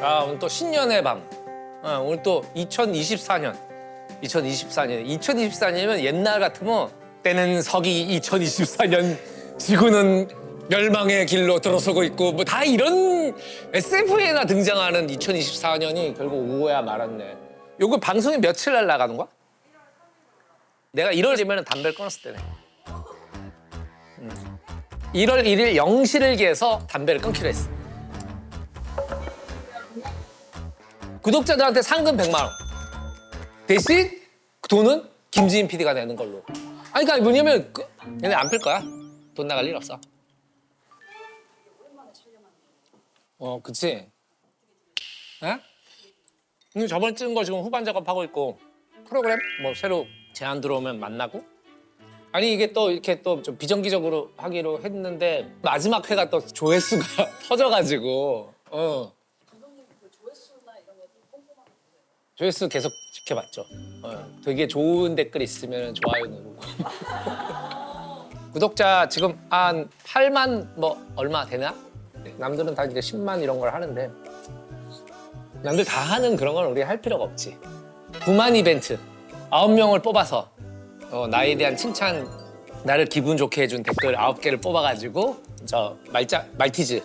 오늘 또 신년의 밤. 오늘 또 2024년. 2024년이면 옛날 같으면 때는 서기 2024년 지구는 멸망의 길로 들어서고 있고 뭐 다 이런 SF에나 등장하는 2024년이 결국 오고야 말았네. 요거 방송이 며칠 날 나가는 거야? 내가 1월 되면 담배를 끊었을 때네. 1월 1일 0시를 기해서 담배를 끊기로 했어. 구독자들한테 상금 100만 원. 대신 그 돈은 김지인 PD가 내는 걸로. 아니 그러니까 뭐냐면 얘네 안 필 거야. 돈 나갈 일 없어. 그치? 에? 근데 저번에 찍은 거 지금 후반 작업하고 있고 프로그램 뭐 새로 제안 들어오면 만나고 아니 이게 또 이렇게 또 좀 비정기적으로 하기로 했는데 마지막 회가 또 조회수가 터져가지고 감독님 그 조회수나 이런 것도 꼼꼼하게 보세요. 조회수 계속 지켜봤죠. 되게 좋은 댓글 있으면 좋아요 누르고 구독자 지금 한 8만 뭐 얼마 되나? 남들은 다 이제 10만 이런 걸 하는데 남들 다 하는 그런 건 우리 할 필요가 없지. 9만 이벤트 9명을 뽑아서 나에 대한 칭찬 나를 기분 좋게 해준 댓글 9개를 뽑아가지고 저 말티즈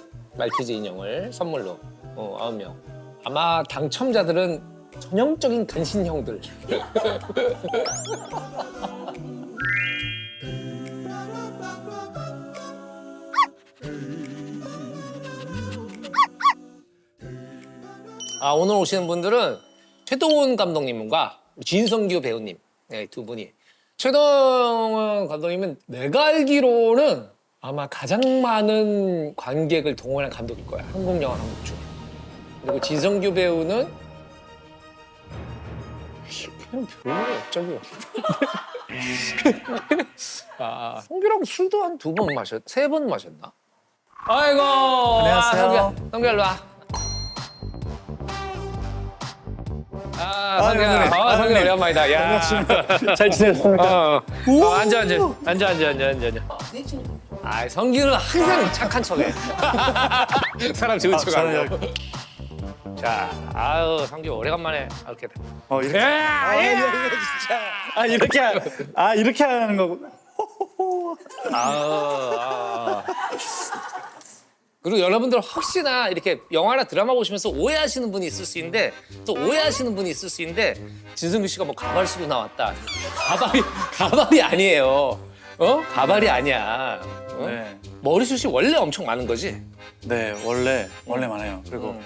인형을 선물로 9명. 아마 당첨자들은 전형적인 간신형들. 오늘 오시는 분들은 최동원 감독님과 진성규 배우님 두 분이. 최동원 감독님은 내가 알기로는 아마 가장 많은 관객을 동원한 감독일 거야. 한국 영화 감독 중에. 그리고 진성규 배우는 그냥 별로 업적이 없는데. 성규랑 술도 한 2번 마셨, 3번 마셨나? 아이고. 안녕하세요. 성규 일로 와. 성규 형님. 오랜만이다. 야. 잘 지내셨습니까? 앉아. 성규는 항상 착한 척해. 사람 좋은 척하고. 자, 성규 오래간만에 이렇게. 이렇게. 이렇게 하는 거고. 그리고 여러분들 혹시나 이렇게 영화나 드라마 보시면서 오해하시는 분이 있을 수 있는데 진승규 씨가 뭐 가발 쓰고 나왔다. 가발이 아니에요. 가발이 아니야. 네. 머리숱이 원래 엄청 많은 거지? 네, 원래 많아요. 그리고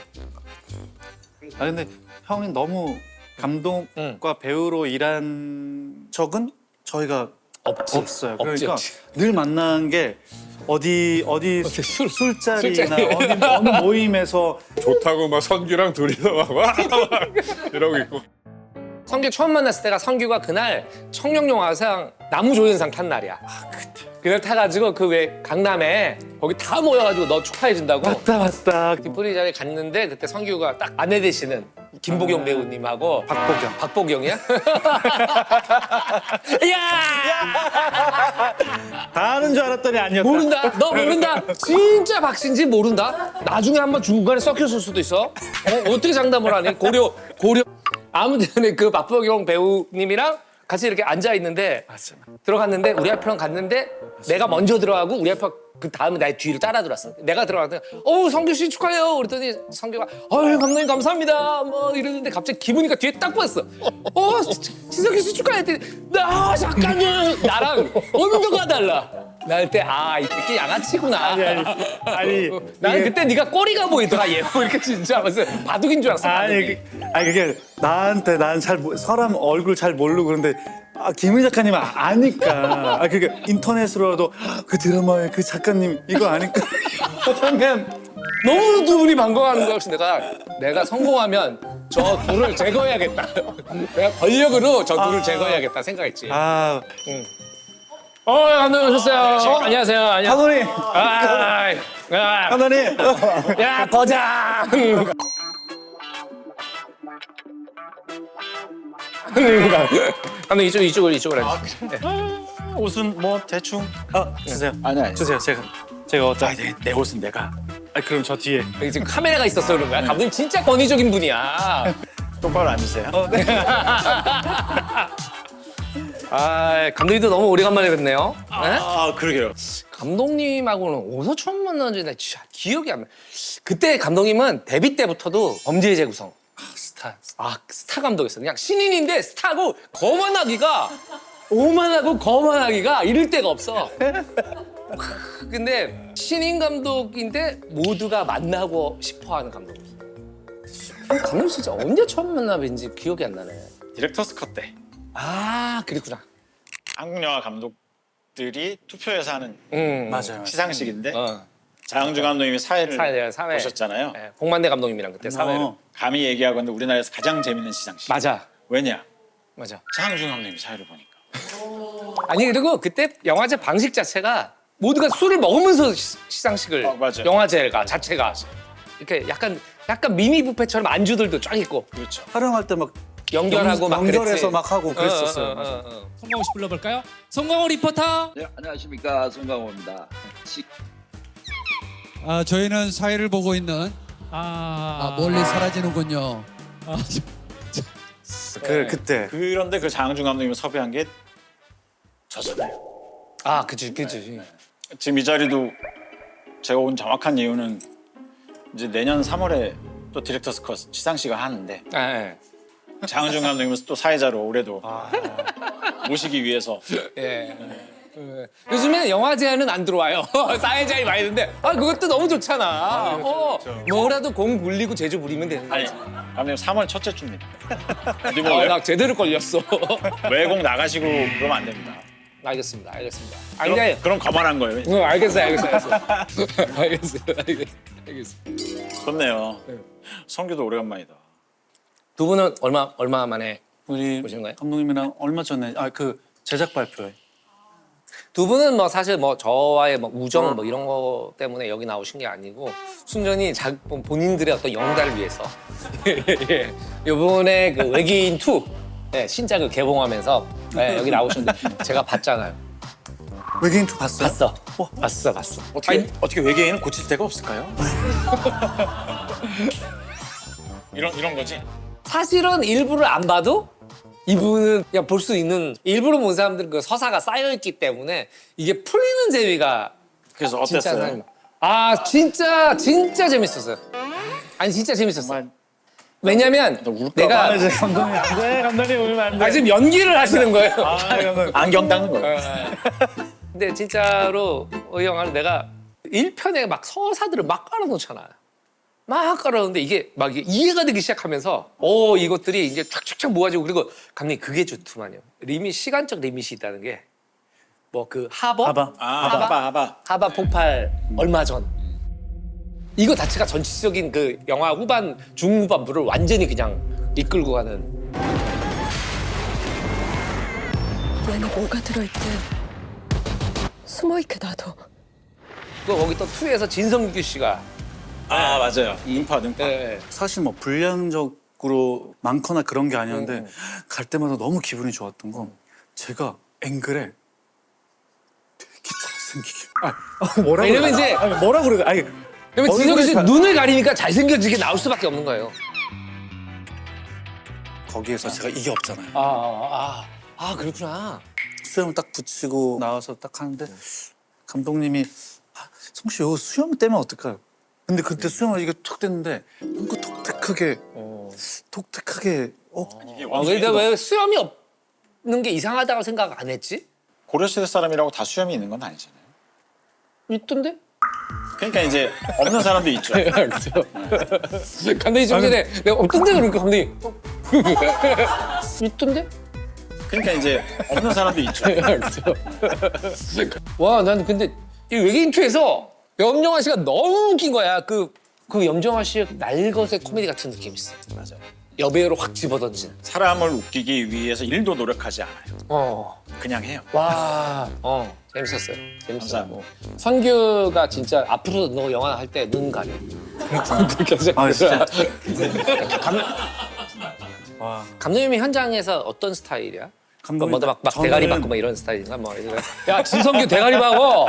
근데 형이 너무 감독과 배우로 일한 적은 저희가 없어요. 그러니까 늘 만난 게 어디 술자리나 어느 모임에서 좋다고 막 선규랑 둘이서 막 이러고 있고. 성규 처음 만났을 때가 성규가 그날 청룡영화상 나무조연상 탄 날이야. 그날 타가지고 그 왜 강남에 거기 다 모여가지고 너 축하해준다고. 맞다. 뒷부리 자리에 갔는데 그때 성규가 딱 아내 되시는 김보경 배우님하고 박보경이야? 야! 다 아는 줄 알았더니 아니었다. 모른다? 너 모른다? 진짜 박신지 모른다? 나중에 한번 중간에 섞였을 수도 있어. 어떻게 장담을 하니? 고려. 아무튼 그 박보경 배우님이랑 같이 이렇게 앉아 있는데 들어갔는데 우리 앞이랑 갔는데 내가 먼저 들어가고 우리 앞에 그 다음에 나의 뒤를 따라 들어왔어. 내가 들어갔더니 성규 씨 축하해요. 그랬더니 성규가 감독님 감사합니다. 뭐 이러는데 갑자기 기분이가 뒤에 딱 보였어. 진석규 씨 축하해. 나 잠깐요. 나랑 온도가 달라. 나 그때 이 새끼 양아치구나. 아니 나는 그때 네가 꼬리가 보이더라. 예뻐 이렇게 진짜 무슨 바둑인 줄 알았어. 아니 그게 나한테 난 사람 얼굴 잘 모르고 그런데 김희 작가님 아니까 그게 인터넷으로라도 그 드라마의 그 작가님 이거 아니까 하면 너무 두 분이 반가워하는 거야. 그래서 내가 성공하면 저 둘을 제거해야겠다. 내가 권력으로 저 둘을 제거해야겠다 생각했지. 감독님 오셨어요. 안녕하세요. 감독님 감독님 야 거장. 감독님 이쪽으로 앉으세요. 옷은 뭐 대충 주세요. 아니. 주세요. 제가 어떤 내 옷은 내가. 그럼 저 뒤에. 여기 지금 카메라가 있어서 그런 거야. 감독님 진짜 권위적인 분이야. 똑바로 앉으세요. 아, 감독님도 너무 오래간만에 뵙네요. 네? 아 그러게요. 감독님하고는 어디서 처음 만났는지 나 진짜 기억이 안 나. 그때 감독님은 데뷔 때부터도 범죄의 재구성. 스타 감독이었어. 그냥 신인인데 스타고 거만하기가 이럴 데가 없어. 근데 신인 감독인데 모두가 만나고 싶어하는 감독이었어. 감독 진짜 언제 처음 만나 뵌지 기억이 안 나네. 디렉터스 컷 때 아, 그랬구나. 한국 영화 감독들이 투표해서 하는 맞아요. 시상식인데 어. 장항준 감독님이 사회를 사회. 보셨잖아요. 네, 복만대 감독님이랑 그때 사회를. 감히 얘기하건데 우리나라에서 가장 재밌는 시상식. 맞아. 왜냐? 맞아. 장항준 감독님이 사회를 보니까. 아니 그리고 그때 영화제 방식 자체가 모두가 술을 먹으면서 시상식을 맞아요. 영화제가 자체가 이렇게 약간 미니 뷔페처럼 안주들도 쫙 있고 그렇죠. 촬영할 때 막 연결하고 막 연결해서 그랬지. 막 하고 그랬었어요. 송강호 씨 불러볼까요? 송강호 리포터. 네, 안녕하십니까 송강호입니다. 저희는 사회를 보고 있는 멀리 사라지는군요. 그때 그런데 그 장항준 감독님을 섭외한 게 저잖아요. 아, 그치. 지금 이 자리도 제가 온 정확한 이유는 이제 내년 3월에 또 디렉터스 컷 시상식을 하는데 예. 장항준 감독님은 또 사회자로 올해도 모시기 위해서 예. 요즘에는 영화제는 안 들어와요. 사회자이 많이 드는데 그것도 너무 좋잖아. 뭐라도 공 굴리고 제주 부리면 되는 아니 거지. 감독님 3월 첫째 주입니다. 어디 뭐 나 제대로 걸렸어. 외국 나가시고 그러면 안 됩니다. 알겠습니다. 아니, 근데 그럼 거만한 거예요. 알겠어요. 알겠어요. 좋네요. 성규도 오래간만이다. 두 분은 얼마 만에 우리 보신 거예요? 감독님이랑 얼마 전에 그 제작 발표회. 두 분은 뭐 사실 뭐 저와의 뭐 우정 뭐 이런 거 때문에 여기 나오신 게 아니고 순전히 본인들의 어떤 영달을 위해서 예. 이번에 그 외계인 2 신작을 개봉하면서 여기 나오셨는데 제가 봤잖아요. 외계인 2 봤어요? 봤어. 어떻게 외계인은 고칠 데가 없을까요? 이런 거지. 사실은 일부를 안 봐도 이분은 그냥 볼 수 있는 일부러 본 사람들은 그 서사가 쌓여 있기 때문에 이게 풀리는 재미가 그래서 진짜 어땠어요? 진짜 재밌었어요. 아니 진짜 재밌었어. 왜냐면 내가 이제 감독님 안 돼. 감독님 울면 안 돼. 지금 연기를 하시는 거예요. 안경 닦는 거예요. 근데 진짜로 이 영화는 내가 1편에 막 서사들을 막 깔아놓잖아. 막 깔아놓는데 이게 막 이해가 되기 시작하면서 이것들이 이제 촥촥촥 모아지고 그리고 감독님 그게 좋더만요. 시간적 리밋이 있다는 게 뭐 그 하바. 하바 폭발 얼마 전 이거 자체가 전체적인 그 영화 중후반부를 완전히 그냥 이끌고 가는. 얘네 뭐가 들어있대. 숨어있게 놔둬. 거기 또 2에서 진성규 씨가 맞아요. 능파. 사실 뭐 불량적으로 많거나 그런 게 아니었는데 갈 때마다 너무 기분이 좋았던 건 제가 앵글에 되게 잘생기게. 뭐라고 왜냐면 이제 뭐라 그래야 돼? 그러면 진성규 씨 눈을 가리니까 잘생겨지게 나올 수밖에 없는 거예요. 거기에서 제가 이게 없잖아요. 그렇구나. 수염을 딱 붙이고 나와서 딱 하는데 감독님이 성씨 이거 수염 떼면 어떨까요? 근데 그때 수염을 이게 툭 뗐는데 뭔가 독특하게 근데 왜 수염이 없는 게 이상하다고 생각 안 했지? 고려시대 사람이라고 다 수염이 있는 건 아니잖아요. 있던데? 그러니까 이제 없는 사람도 있죠. 그렇죠. 감독님 좀 전에 내가 없던데 그러니까 감독님 있던데? 그러니까 이제 없는 사람도 있죠. 그렇죠. 와, 난 근데 이 외계인 2에서 염정아 씨가 너무 웃긴 거야. 그 염정아 씨의 날것의 코미디 같은 느낌이 있어. 맞아요. 여배우로 확 집어던지는. 사람을 웃기기 위해서 일도 노력하지 않아요. 그냥 해요. 와, 재밌었어요. 감사합니다. 성규가 진짜 앞으로 너 영화 할 때 눈 가려. 그렇게 진짜. 감독님이 현장에서 어떤 스타일이야? 뭐막 대가리 받고 막 이런 스타일인가 뭐. 야 진성규 대가리 박어.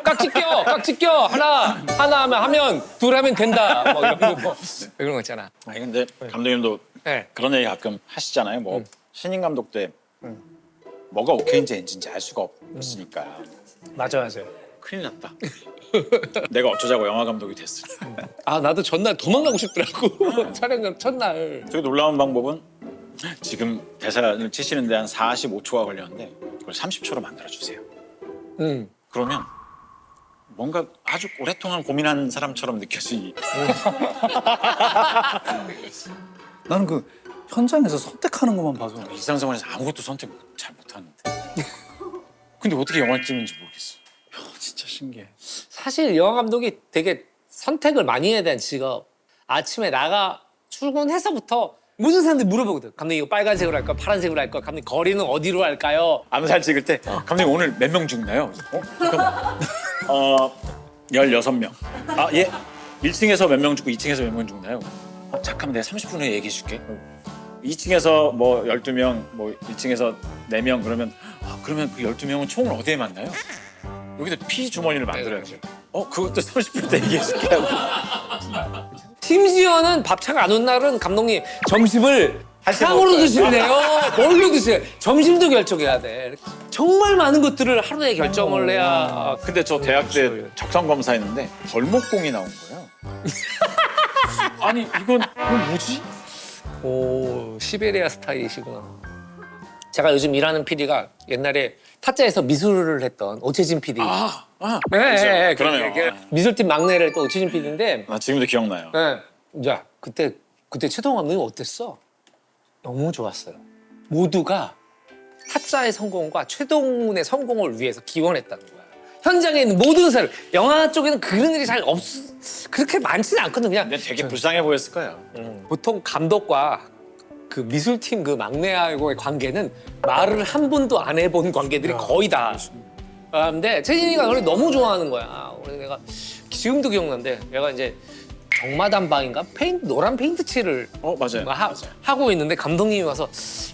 깍지 껴 하나 하면 둘 하면 된다. 뭐 이런 거 이런 거 있잖아. 아니 근데 감독님도 네. 그런 얘기 가끔 하시잖아요. 뭐 신인 감독 때 뭐가 오케이인지 엔진지 알 수가 없으니까 맞아요. 큰일 났다. 내가 어쩌자고 영화 감독이 됐어. 아 나도 전날 도망가고 싶더라고. 촬영 첫날. 되게 놀라운 방법은 지금 대사를 치시는데 한 45초가 걸렸는데 그걸 30초로 만들어 주세요. 그러면 뭔가 아주 오랫동안 고민한 사람처럼 느껴지. 나는 그 현장에서 선택하는 것만 봐서 일상생활에서 아무것도 선택 잘 못하는데. 근데 어떻게 영화를 찍는지 모르겠어. 진짜 신기해. 사실 영화 감독이 되게 선택을 많이 해야 되는 직업. 아침에 나가 출근해서부터 모든 사람들이 물어보거든. 감독님 이거 빨간색으로 할까 파란색으로 할까? 감독님 거리는 어디로 할까요? 암살 찍을 때 감독님 오늘 몇 명 죽나요? 잠깐만. 16명. 아 예. 1층에서 몇 명 죽고 2층에서 몇 명 죽나요? 잠깐만 내가 30분 후에 얘기해 줄게. 2층에서 뭐 12명, 뭐 1층에서 4명 그러면 그러면 그 12명은 총을 어디에 맞나요? 여기다 피 주머니를 만들어야죠. 그것도 30분 때 얘기해 줄게 하고. 심지어는 밥차가 안 온 날은 감독님 점심을 할때 상으로 먹어요. 드실래요? 뭘로 드세요? 점심도 결정해야 돼. 정말 많은 것들을 하루에 결정을 해야. 근데 저 대학 때 적성 검사했는데 벌목공이 나온 거예요. 아니 이건 뭐지? 오 시베리아 스타일이시구나. 제가 요즘 일하는 PD가 옛날에 타짜에서 미술을 했던 오채진 PD. 네, 그러네요. 미술팀 막내를 했던 오채진 PD인데. 나 지금도 기억나요. 네. 야 그때 최동원 감독님 어땠어? 너무 좋았어요. 모두가 타짜의 성공과 최동훈의 성공을 위해서 기원했다는 거야. 현장에 있는 모든 사람, 영화 쪽에는 그런 일이 잘 그렇게 많지는 않거든. 그냥 근데 되게 불쌍해 보였을 거예요. 보통 감독과 그 미술팀 그 막내하고의 관계는 말을 한 번도 안 해본 관계들이 거의 다. 근데 채진이가 그걸 너무 좋아하는 거야. 그래서 내가 지금도 기억나는데 내가 이제 경마단방인가 노란 페인트 칠을 맞아요. 하고 있는데 감독님이 와서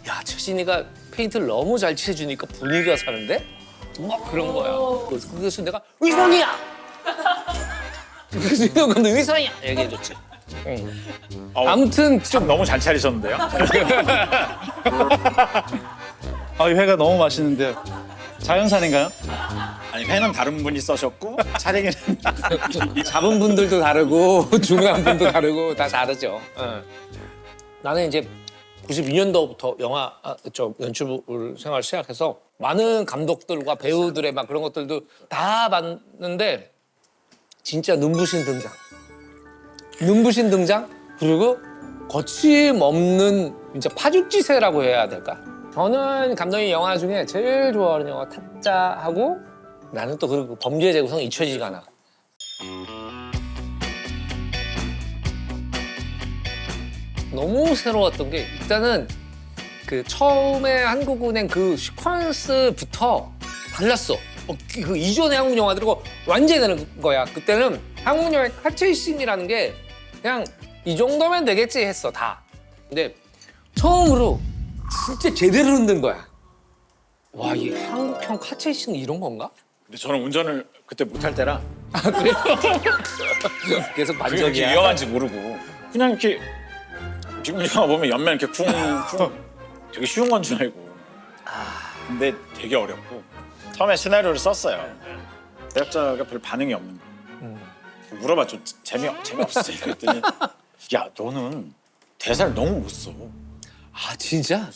야 채진이가 페인트를 너무 잘 칠해주니까 분위기가 사는데 막 그런 거야. 그래서 내가 의상이야. 그래서 이런 건데 의상이야 얘기해줬지. 아무튼 참 너무 잘 차리셨는데요. 이 회가 너무 맛있는데요. 자연산인가요? 아니 회는 다른 분이 써셨고 차리기는 잡은 분들도 다르고 중요한 분도 다르고 다 다르죠. 나는 이제 92년도부터 영화 연출 생활 시작해서 많은 감독들과 배우들의 막 그런 것들도 다 봤는데 진짜 눈부신 등장 그리고 거침없는 진짜 파죽지세라고 해야 될까? 저는 감독님 영화 중에 제일 좋아하는 영화 타짜하고 나는 또 그리고 범죄의 재구성 잊혀지지가 않아. 너무 새로웠던 게 일단은 그 처음에 한국은행 그 시퀀스부터 달랐어. 그 이전의 한국 영화들하고 완전히 다른 거야. 그때는 한국 영화의 카체이싱이라는 게 그냥 이 정도면 되겠지 했어 다. 근데 처음으로 진짜 제대로 흔든 거야. 와, 이 한국형 카체이싱 이런 건가? 근데 저는 운전을 그때 못할 때라 그래요? 계속 그게 이렇게 만족이야. 위험한지 모르고 그냥 이렇게 지금 영화 보면 옆면 이렇게 쿵쿵 되게 쉬운 건 줄 알고 근데 되게 어렵고 처음에 시나리오를 썼어요. 제작자가 별 반응이 없는 거예요. 물어봤죠. 재미없어. 그랬더니 야 너는 대사를 너무 못 써. 아 진짜?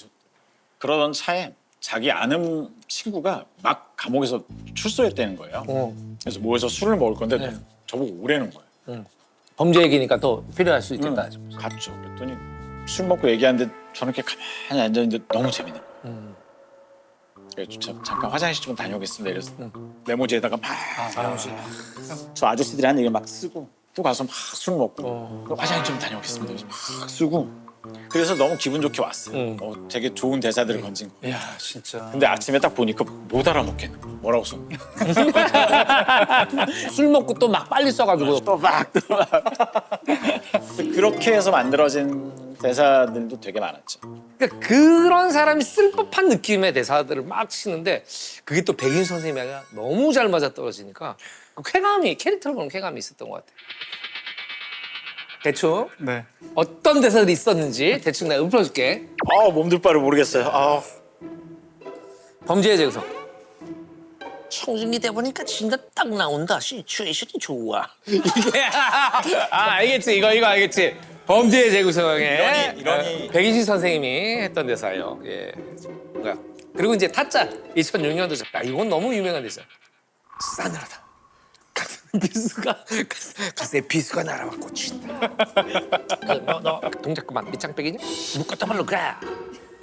그러던 차에 자기 아는 친구가 막 감옥에서 출소했다는 거예요. 그래서 모여서 술을 먹을 건데 저보고 오래는 거예요. 범죄 얘기니까 더 필요할 수 있겠다. 갔죠. 그랬더니 술 먹고 얘기하는데 저는 이렇게 가만히 앉아있는데 너무 재밌는 거예요. 그래서 잠깐 화장실 좀 다녀오겠습니다. 이래서 메모지에다가 막 저 아저씨들이 하는 얘기 막 쓰고 또 가서 막 술 먹고 또 화장실 좀 다녀오겠습니다. 그래서 막 쓰고 그래서 너무 기분 좋게 왔어요. 되게 좋은 대사들을 건진 거. 이야 진짜. 근데 아침에 딱 보니까 못 알아먹겠는 거야. 뭐라고 써? 술 먹고 또 막 빨리 써가지고 또 막. 그렇게 해서 만들어진 대사들도 되게 많았죠. 그러니까 그런 사람이 쓸 법한 느낌의 대사들을 막 치는데 그게 또 백인 선생님이 너무 잘 맞아 떨어지니까 그 쾌감이 캐릭터를 보는 쾌감이 있었던 것 같아요. 대충 네. 어떤 대사들이 있었는지 대충 내가 읊어줄게. 몸둘 바를 모르겠어요. 범죄의 재구성. 청중기 돼 보니까 진짜 딱 나온다. 시츄에이션이 좋아. 이게 알겠지 이거 알겠지. 범죄의 재구성에 이러니. 백인식 선생님이 했던 대사예요. 예. 뭐야? 그리고 이제 타짜 2006년도 작가. 이건 너무 유명한 대사. 싸늘하다. 가슴에 비수가 날아와 꽂힌다. 너 동작 그만. 밑창백이냐? 묶었다 말로 그래.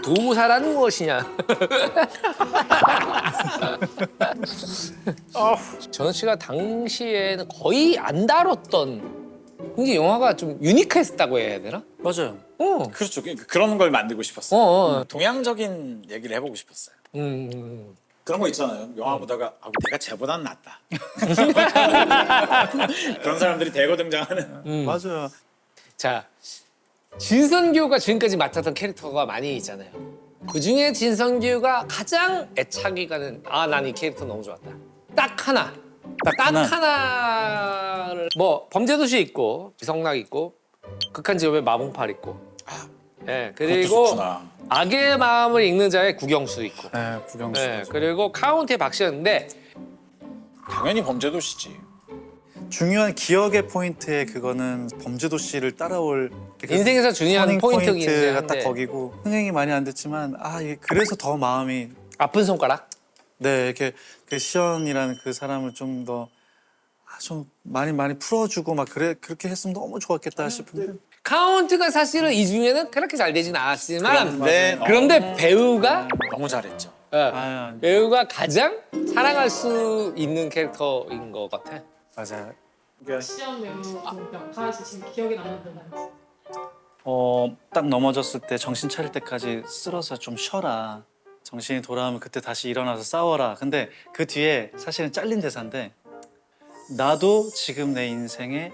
도사라는 무엇이냐? 전원 씨가 당시에는 거의 안 다뤘던 굉장히 영화가 좀 유니크했다고 해야 되나? 맞아요. 그렇죠. 그런 걸 만들고 싶었어요. 어. 동양적인 얘기를 해보고 싶었어요. 그런 거 있잖아요. 영화 보다가 내가 쟤보단 낫다. 그런 사람들이 대거 등장하는. 맞아요. 자, 진선규가 지금까지 맡았던 캐릭터가 많이 있잖아요. 그 중에 진선규가 가장 애착이 가는 난 이 캐릭터 너무 좋았다. 딱 하나. 딱 하나를 뭐 범죄도시 있고 비성락 있고 극한직업의 마봉팔 있고 예, 그리고 좋구나. 악의 마음을 읽는 자의 국영수 있고 네, 구경수. 예, 그리고 카운트의 박씨였는데 당연히 범죄도시지. 중요한 기억의 포인트에 그거는 범죄도시를 따라올 인생에서 중요한 터닝 포인트긴 포인트가 한데 딱 거기고 흥행이 많이 안 됐지만 이게 그래서 더 마음이 아픈 손가락 네 이렇게 그 시연이라는 그 사람을 좀 더 좀 많이 풀어주고 막 그렇게 했으면 너무 좋았겠다 싶은데 카운트가 사실은 이 중에는 그렇게 잘 되진 않았지만 그런데 배우가 너무 잘했죠. 배우가 가장 사랑할 수 있는 캐릭터인 것 같아. 맞아요. 시험 배우 명카시 지금 기억에 남는 대사. 딱 넘어졌을 때 정신 차릴 때까지 쓸어서 좀 쉬어라. 정신이 돌아오면 그때 다시 일어나서 싸워라. 근데 그 뒤에 사실은 잘린 대사인데 나도 지금 내 인생에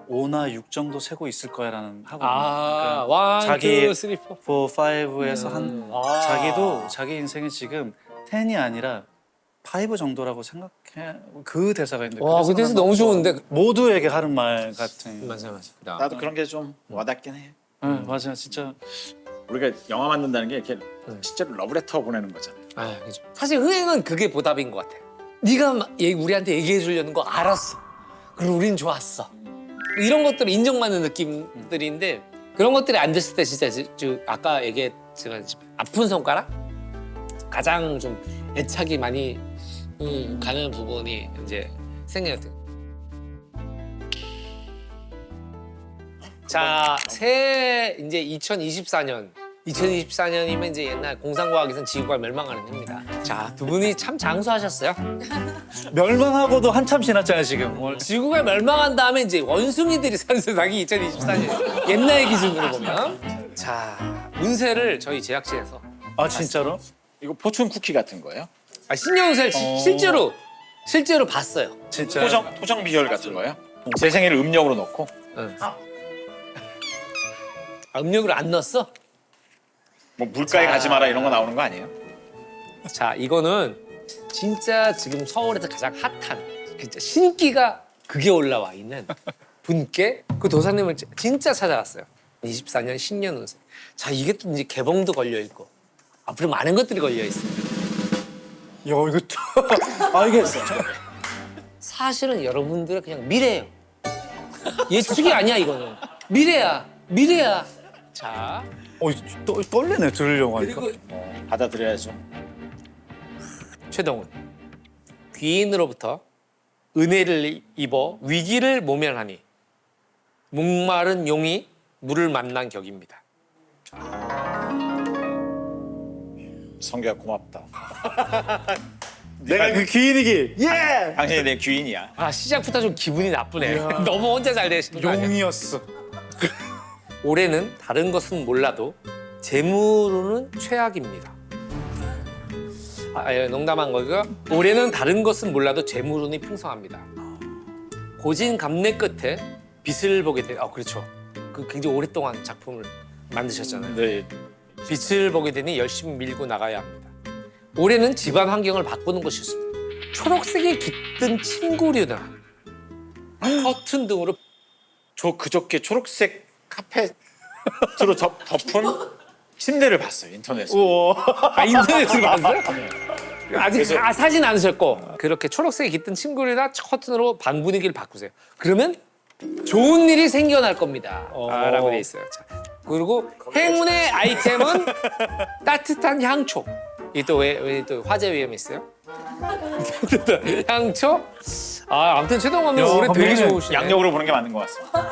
5나 6 정도 세고 있을 거야라는 하거든요. 원, 자기 투, 쓰리, 포. 4, 5에서 자기도 자기 인생이 지금 10이 아니라 5 정도라고 생각해. 그 대사가 있는데 와, 그 대사 너무 좋은데. 모두에게 하는 말 같은. 맞아. 나도 그런 게 좀 와닿긴 해. 응, 맞아, 진짜. 우리가 영화 만든다는 게 이렇게 실제로 러브레터 보내는 거잖아요. 그죠. 사실 흥행은 그게 보답인 것 같아. 네가 우리한테 얘기해 주려는 거 알았어. 그리고 우린 좋았어. 이런 것들을 인정받는 느낌들인데 그런 것들이 안 됐을 때 진짜 아까 얘기했지만 아픈 손가락 가장 좀 애착이 많이 가는 부분이 이제 생겨요. 자, 새해 이제 2024년이면 이제 옛날 공상과학에선 지구가 멸망하는 해입니다. 자, 두 분이 참 장수하셨어요. 멸망하고도 한참 지났잖아요, 지금. 지구가 멸망한 다음에 이제 원숭이들이 사는 세상이 2024년. 옛날 기준으로 보면. 자, 운세를 저희 제작진에서. 진짜로? 이거 포춘 쿠키 같은 거예요? 신년운세를 실제로 봤어요. 진짜. 토정 비결 같은 거예요? 제 생일을 음력으로 넣고? 음력을 안 넣었어? 뭐 물가에 가지 마라 이런 거 나오는 거 아니에요? 자, 이거는 진짜 지금 서울에서 가장 핫한 진짜 신기가 그게 올라와 있는 분께 그 도사님을 진짜 찾아왔어요. 24년 신년 운세. 자, 이게 또 이제 개봉도 걸려 있고 앞으로 많은 것들이 걸려 있어요. 야, 이거 이게 사실은 여러분들의 그냥 미래예요. 예측이 아니야, 이거는. 미래야. 자, 떨리네, 들으려고 하니까. 그리고 받아들여야죠. 최동훈. 귀인으로부터 은혜를 입어 위기를 모면하니 목마른 용이 물을 만난 격입니다. 성규야 고맙다. 내가 그 귀인이기. 예! 당신이 내 귀인이야. 시작부터 좀 기분이 나쁘네. 너무 혼자 잘 되시는 거 아니야? 용이었어. 올해는 다른 것은 몰라도 재물운은 최악입니다. 농담한 거고요. 올해는 다른 것은 몰라도 재물운이 풍성합니다. 고진감래 끝에 빛을 보게 돼. 그렇죠. 그 굉장히 오랫동안 작품을 만드셨잖아요. 네. 빛을 보게 되니 열심히 밀고 나가야 합니다. 올해는 집안 환경을 바꾸는 것이었습니다. 초록색의 깃든 침구류나 커튼 등으로 저 그저께 초록색 카펫으로 덮은 침대를 봤어요 인터넷에서. 인터넷으로 봤어요? 아직 사진 않으셨고 그렇게 초록색의 깃든 침구류나 커튼으로 방 분위기를 바꾸세요. 그러면 좋은 일이 생겨날 겁니다. 라고 돼 있어요. 자, 그리고 행운의 아이템은 따뜻한 향초. 이게 또 왜 또 화재 위험이 있어요? 따뜻한 향초? 아무튼 최동원님 올해 되게 감독님, 좋으시네. 양력으로 보는 게 맞는 것 같습니다.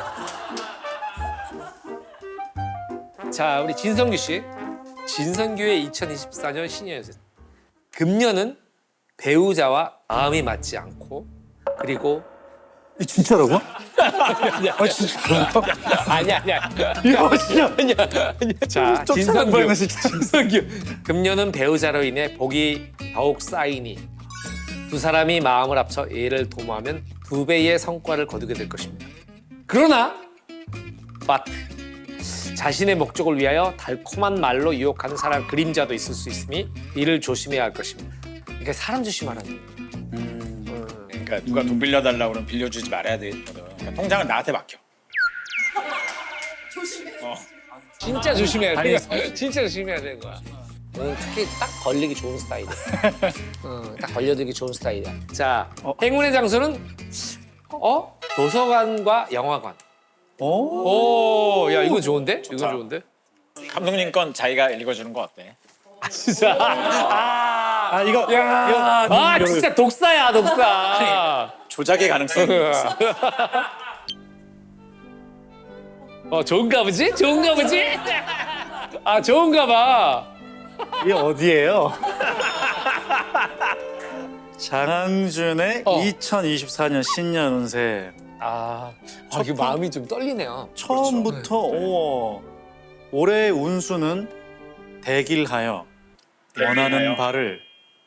자, 우리 진성규 씨. 진성규의 2024년 신년运. 금년은 배우자와 마음이 맞지 않고 그리고 이 진짜라고? 아니야. 아니야. 이거 진짜. 자, 쫓아내버리네, 진성규. 금년은 배우자로 인해 복이 더욱 쌓이니 두 사람이 마음을 합쳐 애를 도모하면 2배의 성과를 거두게 될 것입니다. 그러나 but 자신의 목적을 위하여 달콤한 말로 유혹하는 사람 그림자도 있을 수 있으니 이를 조심해야 할 것입니다. 그러니까 사람 조심하라는 거예요. 그러니까 누가 돈 빌려달라고 그러면 빌려주지 말아야 되거든. 그러니까 통장은 나한테 맡겨. 진짜 조심해야 돼. 진짜 조심해야 되는 거야. 특히 딱 걸리기 좋은 스타일이야. 딱 걸려들기 좋은 스타일이야. 자, 행운의 장소는 도서관과 영화관. 오, 야 이거 좋은데? 이거 좋은데? 감독님 건 자기가 읽어주는 거 어때? 진짜. 이거. 야, 진짜 독사야, 독사. 조작의 가능성이 있어. 좋은가 보지? 좋은가 보지? 좋은가 봐. 이게 어디예요? 장항준의 2024년 신년 운세. 이게 마음이 좀 떨리네요. 처음부터 올해의 운수는 대길하여 원하는 바를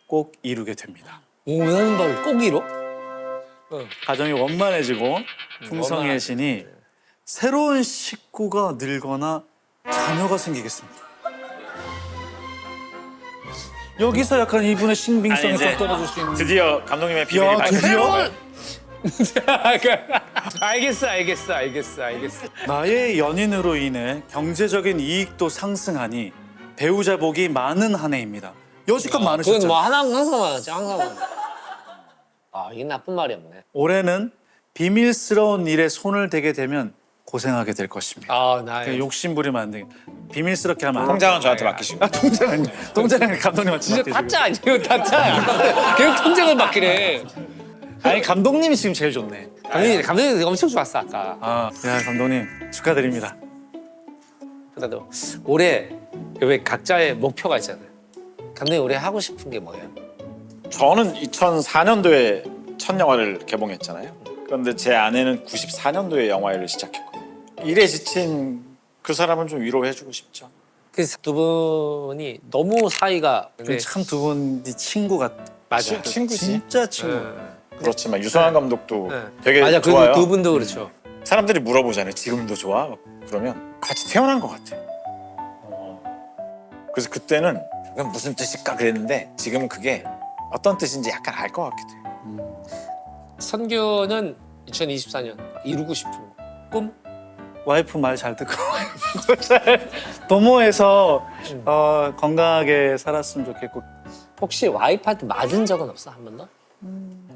꼭 이루게 됩니다. 원하는 바를 꼭 이뤄? 가정이 원만해지고 풍성해지니 새로운 식구가 늘거나 자녀가 생기겠습니다. 여기서 약간 이분의 신빙성이 좀 떨어질 수 있는. 드디어 감독님의 비밀이 드디어? 알겠어. 나의 연인으로 인해 경제적인 이익도 상승하니 배우자 복이 많은 한 해입니다. 여지껏 그건 많으셨죠? 뭐 항상 많았지, 항상 많았지. 이게 나쁜 말이 없네. 올해는 비밀스러운 일에 손을 대게 되면 고생하게 될 것입니다. 그냥 욕심부리면 안 돼. 비밀스럽게 하면 안 돼. 통장은 저한테 맡기시고. 통장은 감독님한테 진짜 맡기시고. 타짜 아니에요, 타짜. 계속 통장을 맡기네. 아니 감독님이 지금 제일 좋네. 감독님 엄청 좋았어, 아까. 야 감독님 축하드립니다. 그래도 올해 왜 각자의 목표가 있잖아요. 감독님 올해 하고 싶은 게 뭐예요? 저는 2004년도에 첫 영화를 개봉했잖아요. 그런데 제 아내는 94년도에 영화를 시작했거든요. 일에 지친 그 사람은 좀 위로해주고 싶죠. 그래서 두 분이 너무 사이가 참 두 분이 친구 같아. 맞아. 친구지. 진짜 친구. 그렇지만 유성환 감독도 되게 맞아, 좋아요. 두 분도 그렇죠. 사람들이 물어보잖아요. 지금도 좋아? 그러면 같이 태어난 것 같아. 그래서 그때는 그건 무슨 뜻일까 그랬는데 지금은 그게 어떤 뜻인지 약간 알 것 같기도 해요. 선교는 2024년 이루고 싶은 꿈? 와이프 말 잘 듣고 잘 도모해서 건강하게 살았으면 좋겠고 혹시 와이프한테 맞은 적은 없어, 한 번도?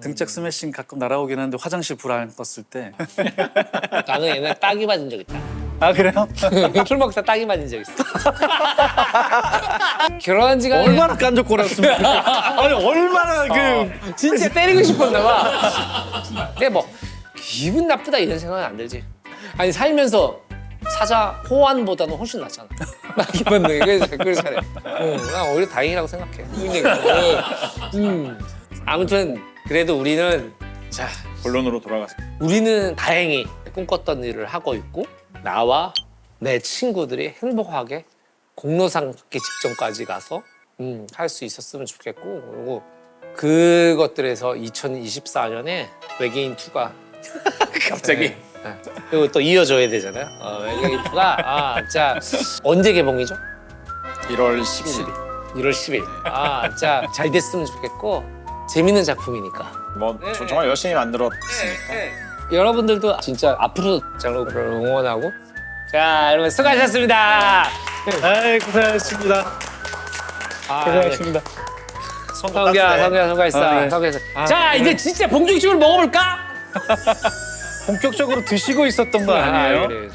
등짝 스매싱 가끔 날아오긴 하는데 화장실 불 안 껐을 때. 나는 옛날에 딱이 맞은 적 있다. 그래요? 술 먹다 딱이 맞은 적 있어. 결혼한 지가 얼마나 깐족거렸습니까? 아니 얼마나 진짜 때리고 싶었나 봐. 근데 뭐 기분 나쁘다 이런 생각은 안 들지. 아니 살면서 사자 호환보다는 훨씬 낫잖아. 맞게 맞네. 그래서 잘해. 난 오히려 다행이라고 생각해. 아무튼 그래도 우리는 본론으로 돌아가서 우리는 다행히 꿈꿨던 일을 하고 있고 나와 내 친구들이 행복하게 공로상 받기 직전까지 가서 할 수 있었으면 좋겠고 그리고 그것들에서 2024년에 외계인 2가 갑자기 그리고 또 이어져야 되잖아요. 외계인 2가 진짜 언제 개봉이죠? 1월 10일. 1월 10일. 아, 진짜 잘 됐으면 좋겠고 재밌는 작품이니까. 뭐 네, 정말 열심히 만들었으니까. 여러분들도 진짜 앞으로 장르를 응원하고. 자, 여러분 수고하셨습니다. 아이 고생하셨습니다. 고생하셨습니다. 성규야 수고했어. 아, 네. 수고했어. 아, 자, 네. 이제 진짜 본격적으로 먹어볼까? 본격적으로 드시고 있었던 거 아니에요? 그래.